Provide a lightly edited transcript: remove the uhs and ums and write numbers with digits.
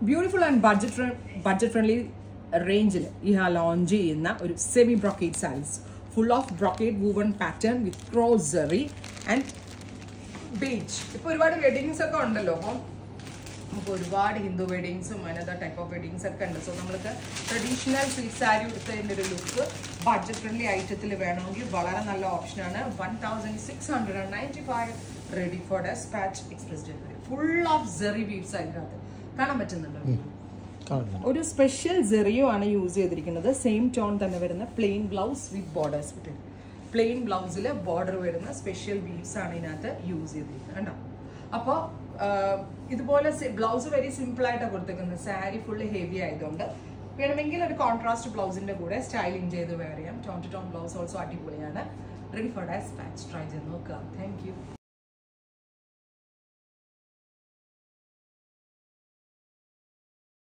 Beautiful and budget friendly range you have launch in a semi brocade sarees full of brocade woven pattern with cross zari and beige. If you have weddings, Hindu weddings, another type of weddings. So, traditional silk saree look, budget friendly item option 1695 ready for dispatch express delivery. Full of zari weaves. ഒരു special സെറിയോ ആണ് use ചെയ്തിരിക്കുന്നത്. Same tone തന്നെ വരുന്ന plain blouse with borders. Plain ബ്ലൗസിൽ border വരുന്ന special weaves ആണ് ഇതിനകത്ത് യൂസ് ചെയ്തിരിക്കുന്നത് കണ്ടോ. അപ്പോൾ ഇതുപോലെ ബ്ലൗസ് വെരി സിമ്പിൾ ആയിട്ടാണ് കൊടുത്തിരിക്കുന്നത്. സാരി ഫുള്ള് ഹെവി ആയതുകൊണ്ട് വേണമെങ്കിൽ ഒരു കോൺട്രാസ്റ്റ് ബ്ലൗസിന്റെ കൂടെ സ്റ്റൈലിംഗ് ചെയ്ത് വെയർ ചെയ്യാം. Tone to tone blouse also അടിപൊളിയാണ്. റെഡി ഫോർ ഡാസ്പാച്ച് ട്രൈ ചെയ്ത് നോക്കുക. Thank U.